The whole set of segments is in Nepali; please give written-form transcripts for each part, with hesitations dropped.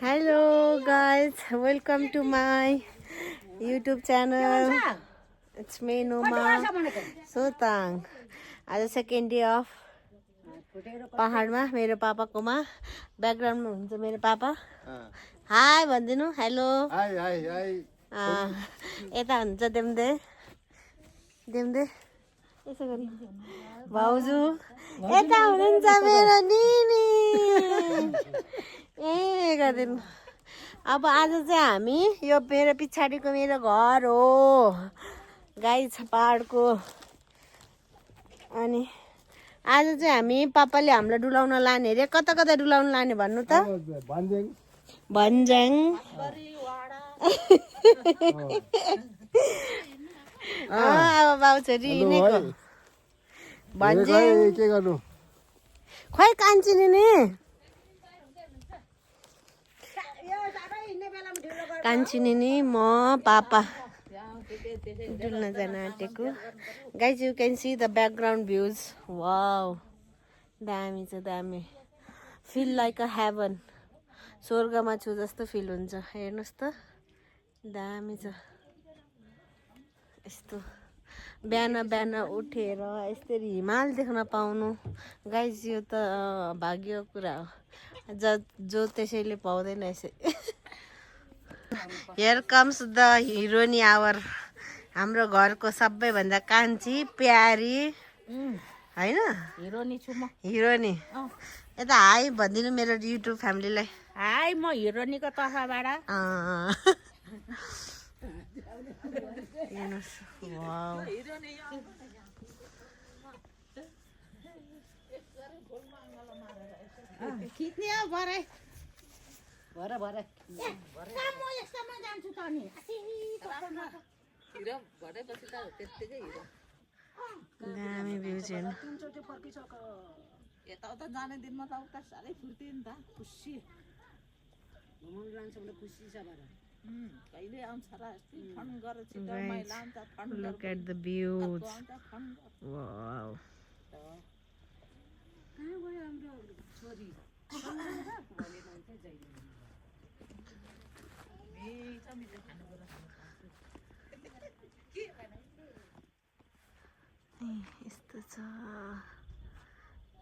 Hello guys, welcome to my YouTube channel. It's me Noma Sotang. आज सेकेन्ड डे अफ पहाडमा मेरो पापाकोमा ब्याकग्राउन्डमा हुन्छ मेरो पापा हाई भन्दिनु हेलो हाई हाई हाई यता हुन्छ देम्दे देम्दे यसो गरी भाउजू यता हुनुहुन्छ मेरो निनी ए गरिदिनु अब आज चाहिँ हामी यो मेरो पछाडिको मेरो घर हो गाई छ पहाडको अनि आज चाहिँ हामी पापाले हामीलाई डुलाउन लाने अरे कता कता डुलाउन लाने भन्नु त भन्ज्याङ अब बाउ छोरी हिँडेको भन्ज्याङ के गर्नु खोइ कान्छी नि कान्छी नि म पापा डुल्न जान आँटेको guys you can see the background views wow दामी छ दामी फिल लाइक अ हेभन स्वर्गमा छु जस्तो फिल हुन्छ हेर्नुहोस् त दामी छ यस्तो बिहान बिहान उठेर यसरी हिमाल देख्न पाउनु गाइज यो त भाग्यको कुरा हो जो त्यसैले पाउँदैन यसै हियर कम्स द हिरोनी आवर हाम्रो घरको सबैभन्दा कान्छी प्यारी होइन हिरोनी छु म हिरोनी यता हाई भनिदिनु मेरो युट्युब फ्यामिलीलाई हाई म हिरोनीको तर्फबाट हेर्नुहोस् वाउ खिच्ने हो भरे भरे भरे म यस्तोमा जान्छु त नि हिरो भरेपछि त त्यत्तिकै हिरो दामी भ्यू चाहिँ यताउता जाने दिनमा त उता साह्रै फुर्ती नि त खुसी घुमाउनु लान्छ भने खुसी छ भएर कहिले आउँछ र फन गरेर छिटो मैला आउँछ fun Look at the views. Wow. कहाँ गयो हाम्रो छोरी यस्तो छ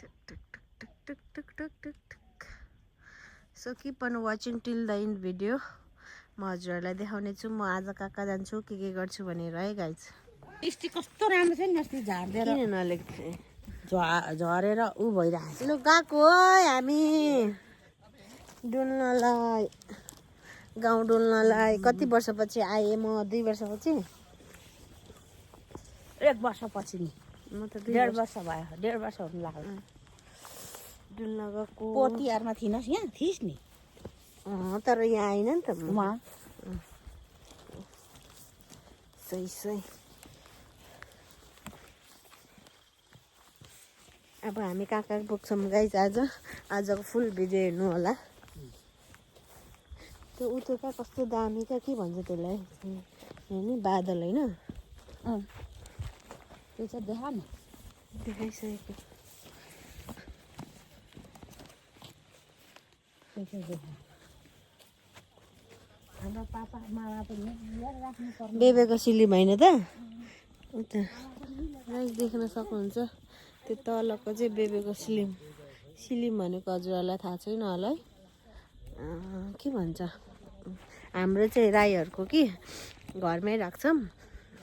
टक टक टक टक टक टक टक टक so keep on watching till the end video म हजुरहरूलाई देखाउने छु म आज कहाँ कहाँ जान्छु के गर्छु भनेर है गाइज स्टी कस्तो राम्रो छ नि अस्ति झार्दिएर किन नलेख्थे झरेर ऊ भइरहेको लु गएको है हामी डुल्नलाई गाउँ डुल्नलाई कति वर्षपछि आएँ म 2 वर्षपछि 1 वर्षपछि नि म त 1.5 वर्ष भयो 1.5 वर्ष हुनु लाग्यो डुल्न गएको पोतिहारमा थिइनस् यहाँ थिइस् नि तर यहाँ आइन नि त म सही सही अब हामी कहाँ कहाँ पुग्छौँ गाइज आजको फुल भिडियो हेर्नु होला त्यो उतो क्या कस्तो दामी क्या के भन्छ त्यसलाई हेर्नु बादल होइन त्यो चाहिँ देखा न देखाइसकेको त्यो चाहिँ देखा हाम्रो पापा मामा पनि लिएर राख्नु पर्छ बेबेको सिलिम होइन त उता गाइज देख्न सक्नुहुन्छ त्यो तलको चाहिँ बेबेको सिलिम भनेको हजुरहरूलाई थाहा छैन होला है के भन्छ हाम्रो चाहिँ राईहरूको कि घरमै राख्छौँ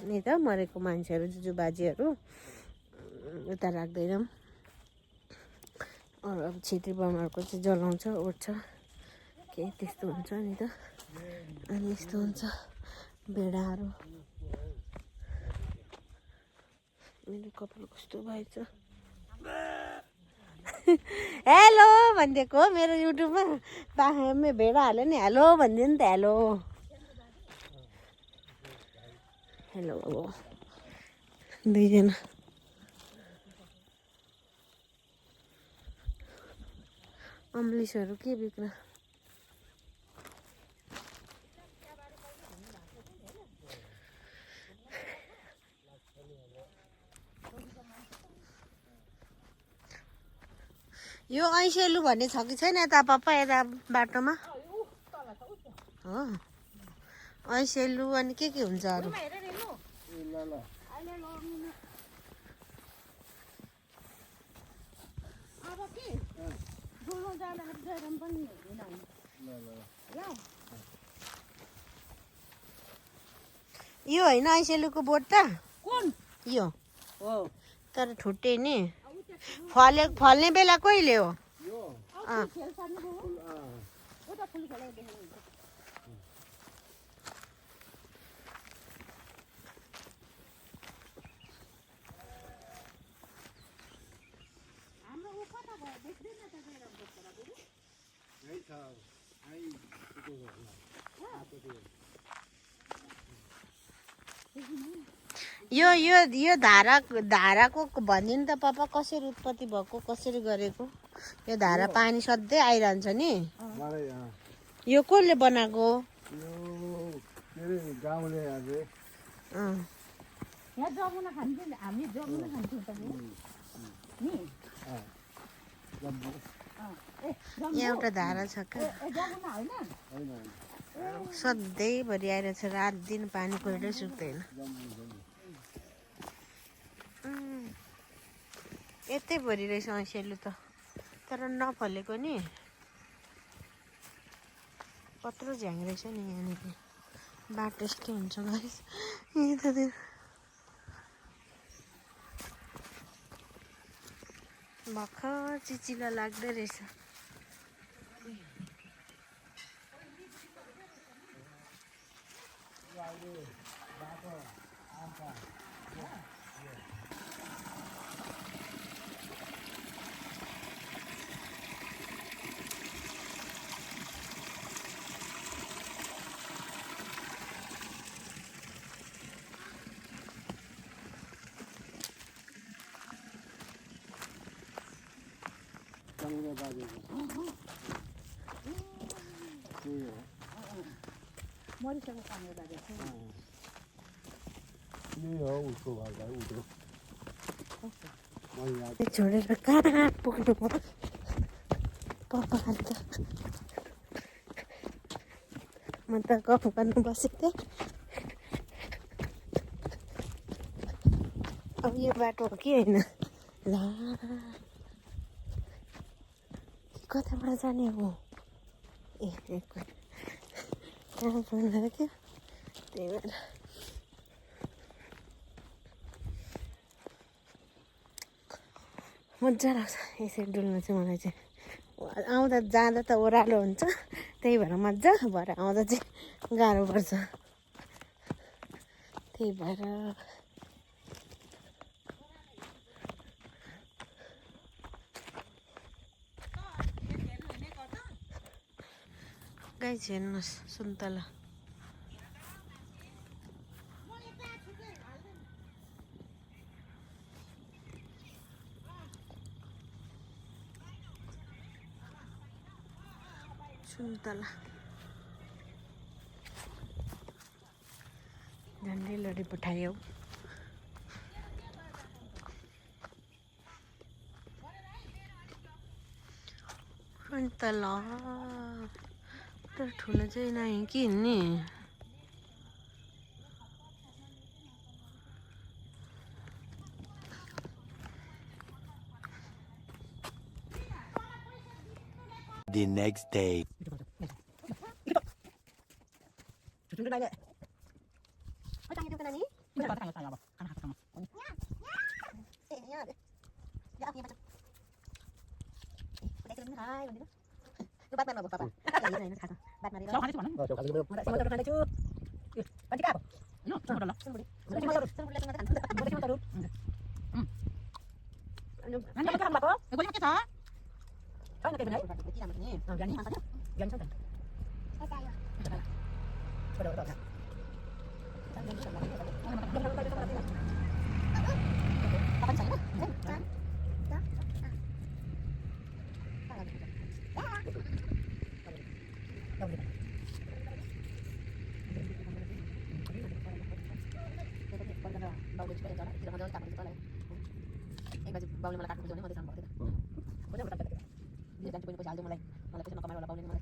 नि त मरेको मान्छेहरू जुजु बाजेहरू उता राख्दैनौँ अब छेत्री बाहुनहरूको चाहिँ जलाउँछ ओर्छ केही त्यस्तो हुन्छ नि त अनि यस्तो हुन्छ भेडाहरू मेरो कपाल कस्तो भएछ हेलो भनिदिएको मेरो युट्युबमा पाखामा भेडा हाल्यो नि हेलो भनिदियो नि त हेलो हेलो दुईजना अम्लिसहरू के बिग्र यो ऐसेलु भन्ने छ कि छैन यता पापा यता बाटोमा हो ऐसेलु अनि के हुन्छ अरू यो होइन ऐसेलुको बोट त यो तर ठुटे नि फल्ने बेला कहिले हो यो यो यो धाराको भनिदिनु त पापा कसरी उत्पत्ति भएको कसरी गरेको यो धारा पानी सधैँ आइरहन्छ नि यो कसले बनाएको यहाँ एउटा धारा छ क्या सधैँभरि आइरहेछ रात दिन पानी कहिल्यै सुक्दैन यतै भरि रहेछ ऐसेलु त तर नफलेको नि कत्रो झ्याङ रहेछ नि यहाँनिर बाटो यस्तो हुन्छ गाइस यतातिर भर्खर चिचिला लाग्दै रहेछ छोडेर कहाँ पुग्नु पप्पा म त गफ गर्नु बसेको थिएँ अब यो बाटो हो कि होइन ल कताबाट जाने हो ए कहाँ पुग्नु क्या त्यही भएर मजा लाग्छ यसरी डुल्न चाहिँ मलाई चाहिँ आउँदा जाँदा त ओह्रालो हुन्छ त्यही भएर मजा भएर आउँदा चाहिँ गाह्रो पर्छ त्यही भएर गाइस हेर्नुहोस् सुन्तला सुन्तला झन्डै लडी पठायो सुन्तला तर ठुलो चाहिँ नआयो कि नि The next day. बाउले मलाई काट्नु पर्छ भने म त्यसमा भन्छु त. मलाई पैसा नकमाएर होला बाउले मलाई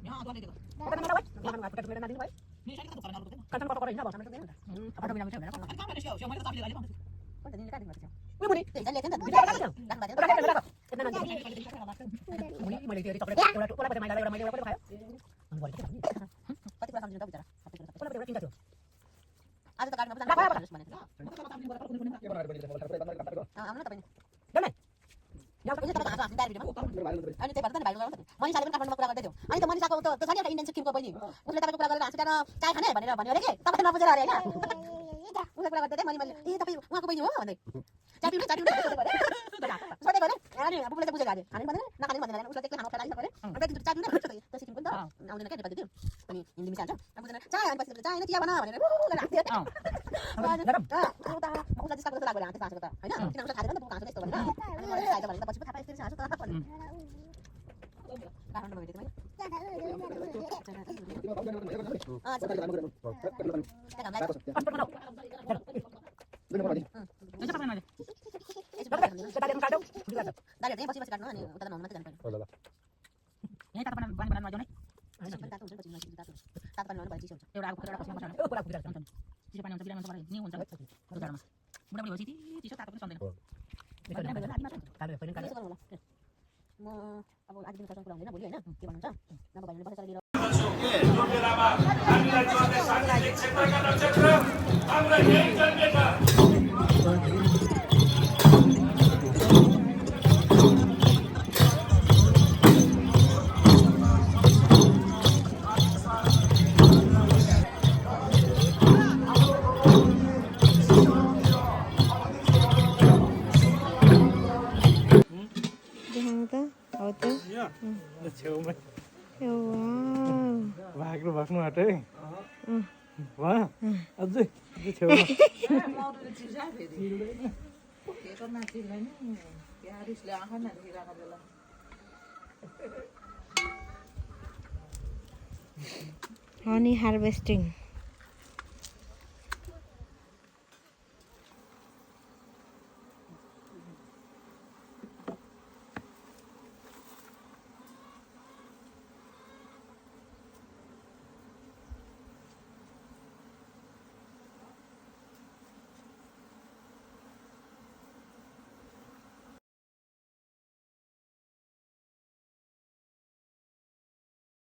यहाँ अदुवा ल्याइदिएको नि साइड दुकान अरू कतन कतो गरिन भन्छ मैले अटो मिलाउनु छ भनेर अनि काम गर्ने स्याउ मैले त चाबी लिएर आइले कोन त निले काटिदिनु पर्छ उयो मुनि त्यही जले नि त मुनि मैले त्यो चक्लेट एउटा टोला पछि माइला एउटा मैले एउटा खायो अनि गरे के कति कुरा सम्झिनु त बिचरा सबै कुरा टोला एउटा तिनटा थियो आज त गाडीमा बस्दा भनेको आउनु न तपाईँ डल्लै अनि त्यही भएर त भाइको गर्नु मनिषाले पनि काठमाडौँमा कुरा गर्दै थियो अनि त मनिषाको त छ नि एउटा इन्डियन सिक्किमको बहिनी उसले तपाईँको कुरा गरेर हाँसेर चाय खाने भनेर भन्यो अरे के तपाईँ नबुझेर अरे होइन उसले कुरा गर्दै थिएँ मैले ए तपाईँ उहाँको बहिनी हो भन्दै चाय पिउनु सोधेको अरे अनि बुबुले चाहिँ बुझेको अरे खाने भन्दैन नखाने भन्दैन उसलाई त्यही खाना खाइदिनु पऱ्यो अनि चाय पिउनु त सिक्किमको नि त आउँदैन क्या नेपाली त्यो अनि हिन्दी मिसाल्छ अब बुझ्दैन चाय अनि पछि चाय चिया बना भनेर उसलाई डिस्टर्ब गर्दै लाग्यो हाँसेको त होइन किन उसलाई खाँदैन त हाँसेको यस्तो भनेर अनि मलाई खाइदियो भने त पछि थाहा पाएँ यसरी हाँसो त भन्नु काठमाडौँमा भेटेको दाइहरू चाहिँ बसी काट्नु अनि उता त मात्रै जानु पर्यो यही तातो पानी बनाउनु नजाउने तातो हुन्छ पछि तातो पानी लगाउनु भयो चिसो हुन्छ एउटा आगो एउटा पछि बसाल्नु ओ पुरा कुदिरा हुन्छ चिसो पानी हुन्छ बिरामी हुन्छ नि हुन्छ बजारमा बुढाबुढी भएपछि चिसो तातो पनि चल्दैन म अब आज दिन कसम कुरा हुँदैन भोलि होइन के भन्नुहुन्छ नभए भने बसेर लिएर छेउमा भाग्नु आँटे वा अझै छेउमा honey harvesting